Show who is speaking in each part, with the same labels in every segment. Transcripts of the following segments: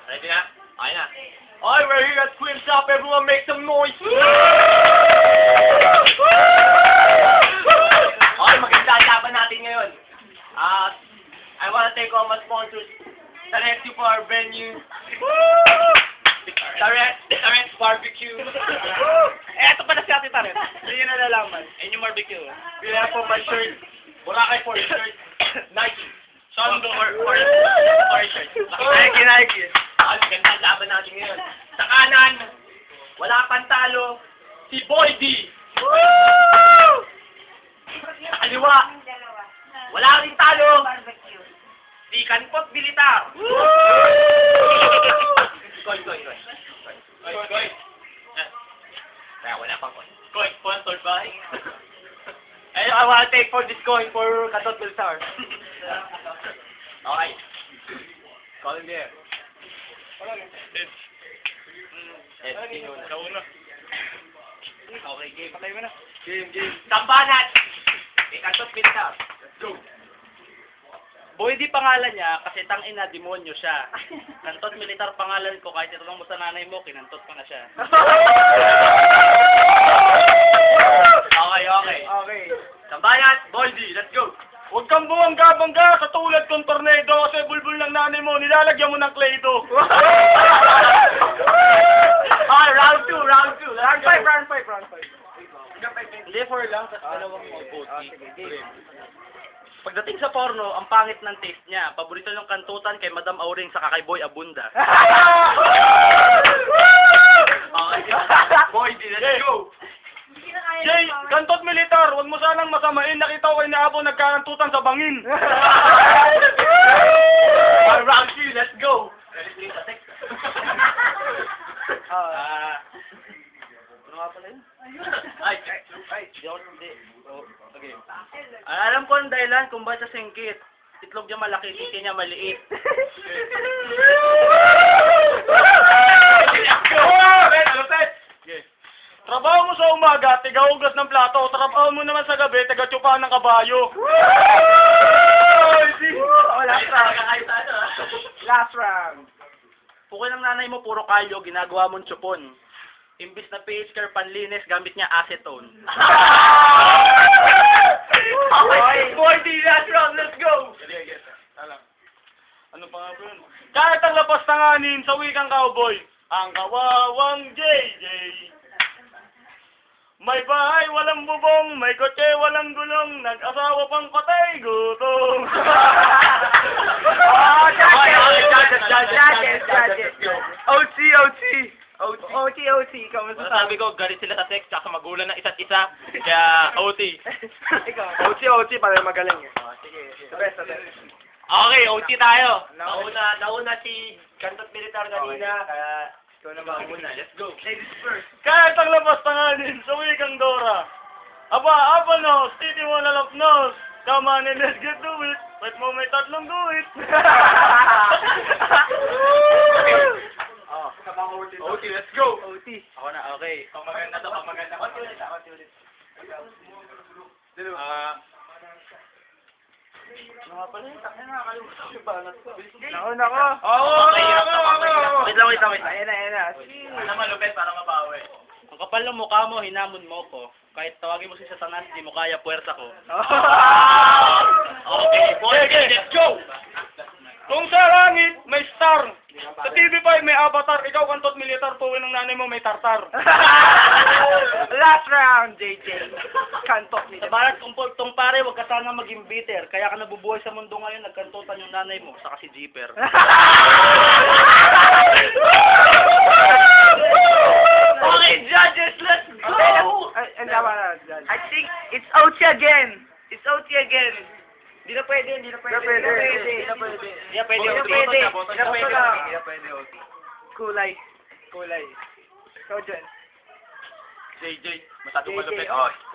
Speaker 1: Ready na? Okay na. Alright, we're here at Queen Shop. Everyone make some noise! Okay, maganda ang laban natin ngayon. I want to thank all my sponsors. Direct you for our venue. Direct barbecue. Eto pa na si Ate Taret. Hindi nyo nalalaman. And yung barbecue. Bila po my shirt. Boracay for shirt. Nike. Sondo for shirt. Nike. Ang ganda ang laban natin ngayon. Sa kanan, wala pang talo, si Boy D. Sa kaliwa, wala rin talo, si Kanpot Militar. Koy. Kaya wala pang coin. Coin, sponsored by? I want to take for this coin for Kanpot Militar. Okay. Call him there. Kauna. Okay, game. Patay mo na. Game. Tambanan! Kanpot Militar. Let's go.
Speaker 2: Boy, di pangalan niya kasi tangina demonyo siya. Kantot Militar pangalan ko, kahit itanong mo sa nanay mo, kinantot ko na siya.
Speaker 1: Okay. Tambayan, Boy D, let's go.
Speaker 3: Huwag kang bumangga-bangga sa tulad kong tornado kasi bulbul ng nanay mo, nilalagyan mo ng clay ito.
Speaker 1: Okay, round 2.
Speaker 3: Round 5.
Speaker 2: Hindi, 4 lang, kasi dalawang mag-vote. Pagdating sa porno, ang pangit ng taste niya. Paborito ng kantutan kay Madam Auring sa kay Boy Abunda.
Speaker 1: Okay. Boy D, let's go.
Speaker 3: Jay, Kantot Militar, huwag mo sanang masamain. Nakita ko kay Naabo nagkakantutan sa bangin.
Speaker 1: Okay, round 3, let's go.
Speaker 2: Ano nga pala yun?
Speaker 1: Ay.
Speaker 2: Hindi. Okay. Alam ko ang dahilan kung ba't siya singkit. Itlog niya malaki, titi niya maliit.
Speaker 3: Trabaho mo sa umaga, tiga-ugas ng plato. Trabaho mo naman sa gabi, tiga-tsupa ng kabayo.
Speaker 1: Last round.
Speaker 2: Pukoy ng nanay mo, puro kalyo, ginagawa mong tsupon. Imbis na pH care panlinis, gamit niya acetone.
Speaker 1: Boy D, last round, let's go.
Speaker 3: Ano pa nga ba yun? Kahit ang lapas tanganin sa wikang cowboy, ang kawawang JJ. May bahay, walang bubong, may kotse, walang gulong, nag-asawa pang patay, gutom.
Speaker 1: Judges. OT, ikaw
Speaker 2: Sabi ko, galit sila sa sex, tsaka magulan ng isa't isa, kaya OT.
Speaker 1: OT, para magaling eh. Sige. The best.
Speaker 2: Okay, OT tayo.
Speaker 1: Nauna si Kantot Militar kanina, kaya ikaw na mauna. Let's go. Ladies first.
Speaker 3: Kahit ang lapas tanganin sa wikang Dora. Aba nos, titi mo na lapnos. Come on and let's get to it. Wait mo may tatlong guhit.
Speaker 1: OT, let's go.
Speaker 2: OT. Ako na, okay.
Speaker 1: Pag maganda. OT ulit.
Speaker 2: Ano nga pala yun? Takya nakakalimutan ko yung banat ko.
Speaker 1: Nauna ko.
Speaker 2: Wait lang.
Speaker 1: Ayan na. Ano malupit para mabawi.
Speaker 2: Ang kapal ng mukha mo, hinamon mo ko. Kahit tawagin mo si Satanas, di mo kaya puwersa ko.
Speaker 1: Okay, boy, let's go.
Speaker 3: Kung sa langit, may star. Sa TV5, may avatar. Ikaw, Kantot Militar, tuwin ng nanay mo, may tartar.
Speaker 1: Last round, JJ. Kantot
Speaker 2: Sa
Speaker 1: Militar.
Speaker 2: balat kong tong pare, huwag ka sana maging bitter. Kaya ka nabubuhay sa mundo ngayon, nagkantutan yung nanay mo, saka si Jeeper.
Speaker 1: Okay, judges, let's go. I think it's OT again. Hindi na pwede. Kulay. Ikaw dyan. JJ, masyado malupit.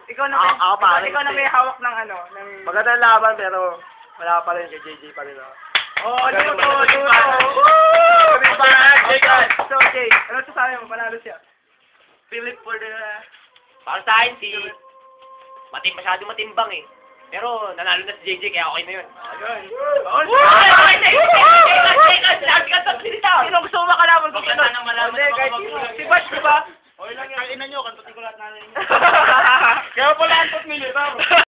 Speaker 3: Ikaw na
Speaker 1: Ako pare.
Speaker 3: ikaw na may hawak ng
Speaker 1: Magandang laban pero wala pa rin kay JJ pa rin ako.
Speaker 3: luto.
Speaker 1: So, Jay, ano sasabi mo? Panalo siya.
Speaker 2: Philip for the... Para sa akin, masyado matimbang eh. Pero nanalo na si JJ kaya okay na yun.
Speaker 1: Ayun.
Speaker 2: Sino gusto mo nang malaman
Speaker 1: Hindi,
Speaker 2: ng mga
Speaker 1: kahit
Speaker 2: magulang.
Speaker 1: si Bash, di ba?
Speaker 3: Okay lang yan.
Speaker 2: Tangina nyo, kantutin ko lahat nanay mo.
Speaker 3: Kaya pala ang tot militar.